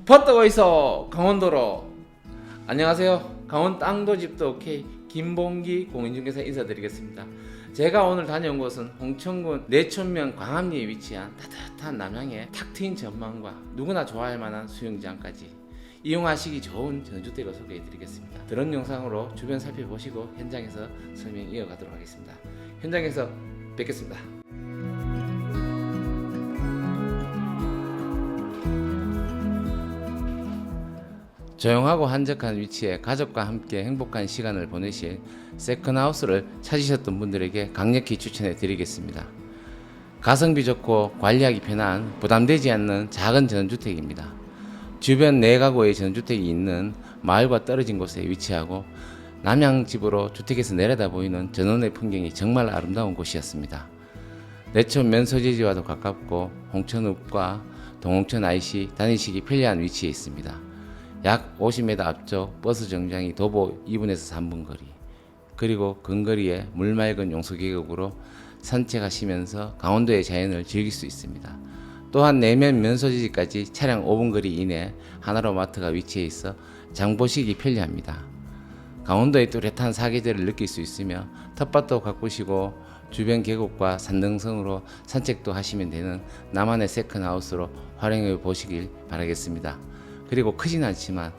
퍼뜨고 있어 강원도로. 안녕하세요. 강원 땅도 집도 오케이 김봉기 공인중개사 인사드리겠습니다. 제가 오늘 다녀온 곳은 홍천군 내천면 광암리에 위치한 따뜻한 남향의 탁 트인 전망과 누구나 좋아할 만한 수영장까지 이용하시기 좋은 전주택을 소개해드리겠습니다. 드론 영상으로 주변 살펴보시고 현장에서 설명 이어가도록 하겠습니다. 현장에서 뵙겠습니다. 조용하고 한적한 위치에 가족과 함께 행복한 시간을 보내실 세컨하우스를 찾으셨던 분들에게 강력히 추천해 드리겠습니다. 가성비 좋고 관리하기 편한 부담되지 않는 작은 전주택입니다. 주변 4가구의 전주택이 있는 마을과 떨어진 곳에 위치하고 남향집으로 주택에서 내려다 보이는 전원의 풍경이 정말 아름다운 곳이었습니다. 내촌 면소재지와도 가깝고 홍천읍과 동홍천 IC 다니시기 편리한 위치에 있습니다. 약 50m 앞쪽 버스 정류장이 도보 2분에서 3분 거리, 그리고 근거리에 물맑은 용서계곡으로 산책하시면서 강원도의 자연을 즐길 수 있습니다. 또한 내면 면소지지까지 차량 5분 거리 이내 하나로 마트가 위치해 있어 장보시기 편리합니다. 강원도의 뚜렷한 사계절을 느낄 수 있으며 텃밭도 가꾸시고 주변 계곡과 산등성으로 산책도 하시면 되는 나만의 세컨하우스로 활용해 보시길 바라겠습니다. 그리고 크진 않지만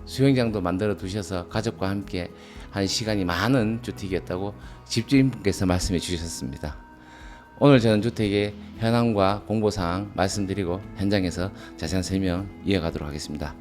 수영장도 만들어 두셔서 가족과 함께 한 시간이 많은 주택이었다고 집주인분께서 말씀해 주셨습니다. 오늘 저는 주택의 현황과 공보사항 말씀드리고 현장에서 자세한 설명 이어가도록 하겠습니다.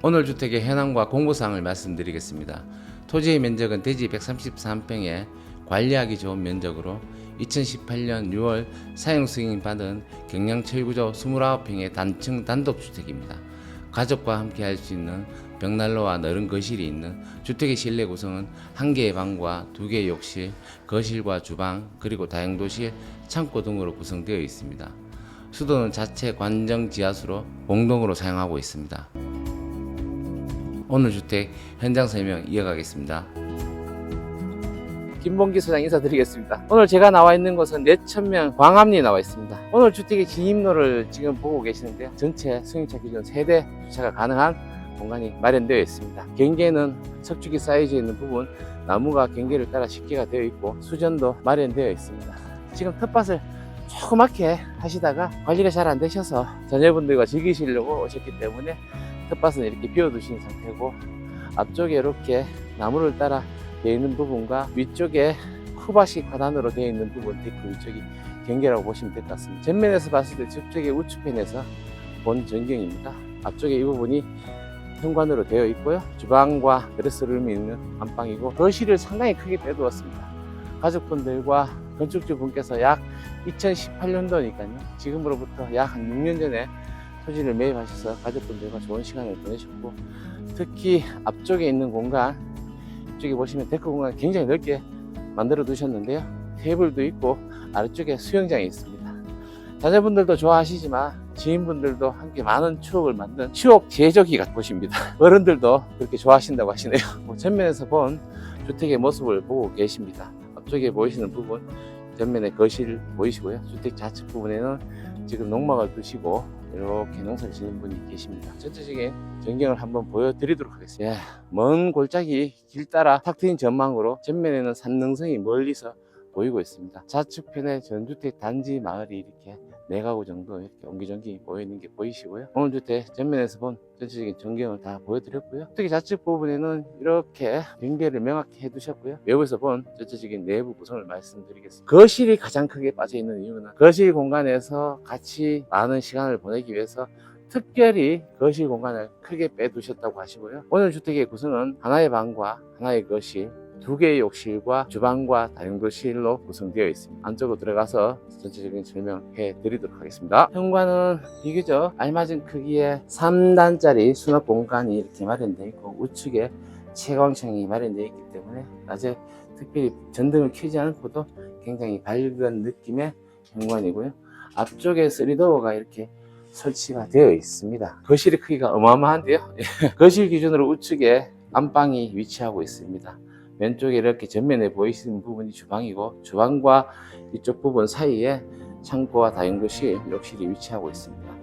오늘 주택의 현황과 공보사항을 말씀드리겠습니다. 토지의 면적은 대지 133평에 관리하기 좋은 면적으로 2018년 6월 사용 승인 받은 경량 철구조 29평의 단층 단독주택입니다. 가족과 함께 할 수 있는 벽난로와 넓은 거실이 있는 주택의 실내 구성은 1개의 방과 2개의 욕실, 거실과 주방, 그리고 다용도실, 창고 등으로 구성되어 있습니다. 수도는 자체 관정 지하수로 공동으로 사용하고 있습니다. 오늘 주택 현장 설명 이어가겠습니다. 김봉기 소장 인사드리겠습니다. 오늘 제가 나와 있는 곳은 내천면 광암리에 나와 있습니다. 오늘 주택의 진입로를 지금 보고 계시는데요. 전체 승용차 기준 세대 주차가 가능한 공간이 마련되어 있습니다. 경계는 석축이 쌓여져 있는 부분, 나무가 경계를 따라 식기가 되어 있고 수전도 마련되어 있습니다. 지금 텃밭을 조그맣게 하시다가 관리가 잘 안 되셔서 자녀분들과 즐기시려고 오셨기 때문에 텃밭은 이렇게 비워두신 상태고, 앞쪽에 이렇게 나무를 따라 되어 있는 부분과 위쪽에 쿠바식 화단으로 되어 있는 부분, 데크 위쪽이 경계라고 보시면 될 것 같습니다. 전면에서 봤을 때 저쪽의 우측편에서 본 전경입니다. 앞쪽에 이 부분이 현관으로 되어 있고요. 주방과 드레스룸이 있는 안방이고, 거실을 상당히 크게 빼두었습니다. 가족분들과 건축주 분께서 약 2018년도니까요. 지금으로부터 약 한 6년 전에 토지를 매입하셔서 가족분들과 좋은 시간을 보내셨고, 특히 앞쪽에 있는 공간, 이쪽에 보시면 데크 공간 굉장히 넓게 만들어 두셨는데요. 테이블도 있고 아래쪽에 수영장이 있습니다. 자녀분들도 좋아하시지만 지인분들도 함께 많은 추억을 만든 추억 제조기 같은 곳입니다. 어른들도 그렇게 좋아하신다고 하시네요. 전면에서 본 주택의 모습을 보고 계십니다. 앞쪽에 보이시는 부분, 전면에 거실 보이시고요. 주택 좌측 부분에는 지금 농막을 두시고 이렇게 농사를 짓는 분이 계십니다. 전체적인 전경을 한번 보여드리도록 하겠습니다. 먼 골짜기 길 따라 탁 트인 전망으로 전면에는 산능성이 멀리서 보이고 있습니다. 좌측편에 전주택 단지 마을이 이렇게 4가구 정도 이렇게 옹기종기 모여있는 게 보이시고요. 오늘 주택 전면에서 본 전체적인 전경을 다 보여드렸고요. 특히 좌측 부분에는 이렇게 경계를 명확히 해두셨고요. 외부에서 본 전체적인 내부 구성을 말씀드리겠습니다. 거실이 가장 크게 빠져있는 이유는 거실 공간에서 같이 많은 시간을 보내기 위해서 특별히 거실 공간을 크게 빼두셨다고 하시고요. 오늘 주택의 구성은 하나의 방과 하나의 거실, 2개의 욕실과 주방과 다용도실로 구성되어 있습니다. 안쪽으로 들어가서 전체적인 설명해 드리도록 하겠습니다. 현관은 비교적 알맞은 크기의 3단짜리 수납 공간이 이렇게 마련되어 있고, 우측에 채광창이 마련되어 있기 때문에 낮에 특별히 전등을 켜지 않고도 굉장히 밝은 느낌의 현관이고요. 앞쪽에 3도어가 이렇게 설치가 되어 있습니다. 거실의 크기가 어마어마한데요. 거실 기준으로 우측에 안방이 위치하고 있습니다. 왼쪽에 이렇게 전면에 보이시는 부분이 주방이고, 주방과 이쪽 부분 사이에 창고와 다용도실, 욕실이 위치하고 있습니다.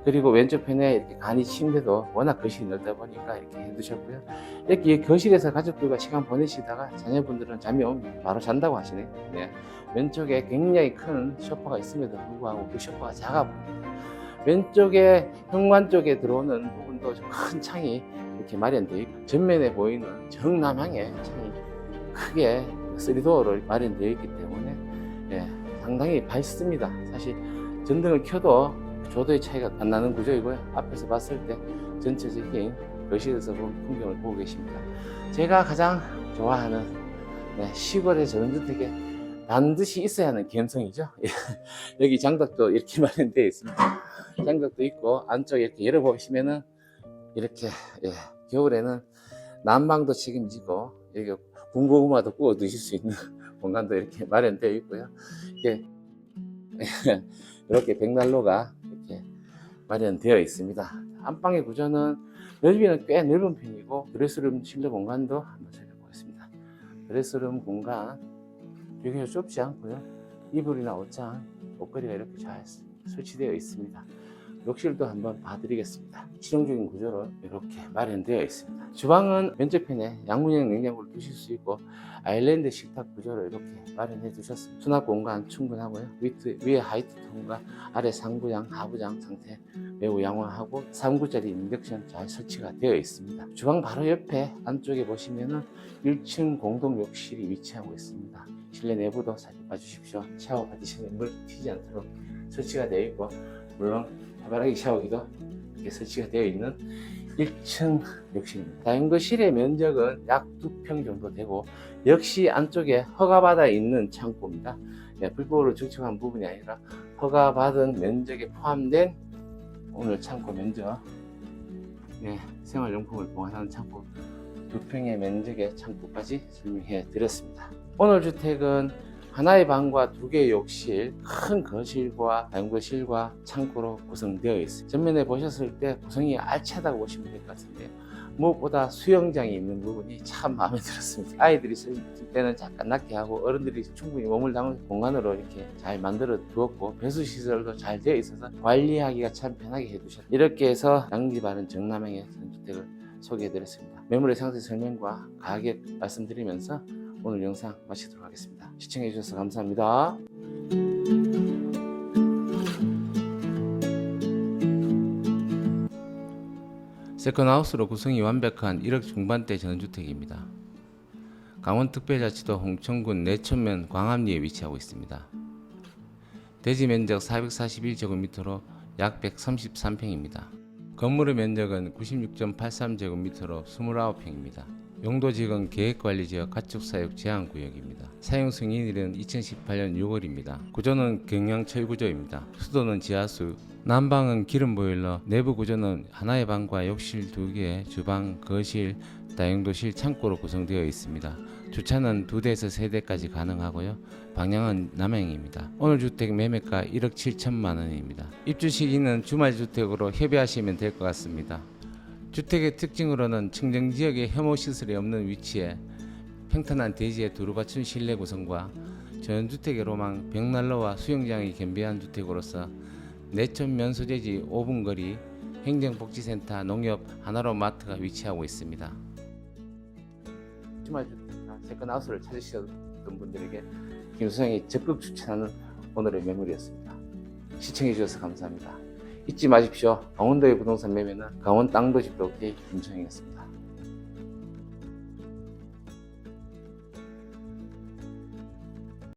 그리고 왼쪽 편에 이렇게 간이 침대도 워낙 거실이 넓다 보니까 이렇게 해두셨고요. 이렇게 거실에서 가족들과 시간 보내시다가 자녀분들은 잠이 오면 바로 잔다고 하시네요. 네. 왼쪽에 굉장히 큰 소파가 있음에도 불구하고 그 소파가 작아 보입니다. 왼쪽에 현관 쪽에 들어오는 부분도 좀 큰 창이 이렇게 마련되어 있고, 전면에 보이는 정남향의 창이 크게 3도어로 마련되어 있기 때문에 상당히 밝습니다. 사실 전등을 켜도 조도의 차이가 안 나는 구조이고요. 앞에서 봤을 때 전체적인 거실에서 본 풍경을 보고 계십니다. 제가 가장 좋아하는 시골의 전원주택에 반드시 있어야 하는 감성이죠. 여기 장독도 이렇게 마련되어 있습니다. 장독도 있고, 안쪽에 이렇게 열어보시면은 이렇게 겨울에는 난방도 책임지고, 여기 군고구마도 구워 드실 수 있는 공간도 이렇게 마련되어 있고요. 이렇게 벽난로가 이렇게 마련되어 있습니다. 안방의 구조는 넓이는 꽤 넓은 편이고, 드레스룸 실내 공간도 한번 살펴보겠습니다. 드레스룸 공간 비교적 좁지 않고요. 이불이나 옷장, 옷걸이가 이렇게 잘 설치되어 있습니다. 욕실도 한번 봐드리겠습니다. 실용적인 구조로 이렇게 마련되어 있습니다. 주방은 왼쪽편에 양문형 냉장고를 두실 수 있고, 아일랜드 식탁 구조로 이렇게 마련해 두셨습니다. 수납 공간 충분하고요. 위에 하이트 톤과 아래 상부장, 하부장 상태 매우 양호하고, 3구짜리 인덕션 잘 설치가 되어 있습니다. 주방 바로 옆에 안쪽에 보시면은 1층 공동 욕실이 위치하고 있습니다. 실내 내부도 살펴봐 주십시오. 샤워 받으시면 물 튀지 않도록 설치가 되어 있고, 물론 해바라기 샤워기도 이렇게 설치가 되어 있는 1층 욕실입니다. 다용도실의 면적은 약 2평 정도 되고, 역시 안쪽에 허가받아 있는 창고입니다. 불법으로 증축한 부분이 아니라 허가받은 면적에 포함된 오늘 창고 면적, 생활용품을 보관하는 창고 2평의 면적의 창고까지 설명해 드렸습니다. 오늘 주택은 하나의 방과 2개의 욕실, 큰 거실과 다용도실과 창고로 구성되어 있습니다. 전면에 보셨을 때 구성이 알차다고 보시면 될 것 같은데요. 무엇보다 수영장이 있는 부분이 참 마음에 들었습니다. 아이들이 있을 때는 잠깐 낮게 하고, 어른들이 충분히 몸을 담을 공간으로 이렇게 잘 만들어 두었고, 배수시설도 잘 되어 있어서 관리하기가 참 편하게 해두셨습니다. 이렇게 해서 양지 바른 정남향의 전주택을 소개해 드렸습니다. 매물의 상세 설명과 가격 말씀드리면서 오늘 영상 마치도록 하겠습니다. 시청해 주셔서 감사합니다. 세컨하우스로 구성이 완벽한 1억 중반대 전원주택입니다. 강원특별자치도 홍천군 내천면 광암리에 위치하고 있습니다. 대지 면적 441제곱미터로 약 133평입니다. 건물의 면적은 96.83제곱미터로 29평입니다. 용도지역은 계획관리지역 가축사육 제한구역입니다. 사용 승인일은 2018년 6월입니다. 구조는 경량철구조입니다. 수도는 지하수, 난방은 기름보일러, 내부 구조는 하나의 방과 욕실 2개, 주방, 거실, 다용도실, 창고로 구성되어 있습니다. 주차는 2대에서 3대까지 가능하고요. 방향은 남향입니다. 오늘 주택 매매가 1억 7천만 원입니다. 입주 시기는 주말주택으로 협의하시면 될 것 같습니다. 주택의 특징으로는 청정지역에 혐오시설이 없는 위치에 평탄한 대지에 두루 갖춘 실내 구성과 전원주택의 로망, 벽난로와 수영장이 겸비한 주택으로서 내천 면소재지 5분 거리 행정복지센터, 농협, 하나로 마트가 위치하고 있습니다. 주말주택이나 세컨하우스를 찾으셨던 분들에게 김수영이 적극 추천하는 오늘의 매물이었습니다. 시청해주셔서 감사합니다. 잊지 마십시오. 강원도의 부동산 매매는 강원 땅도 집도 오케이 김수영이었습니다.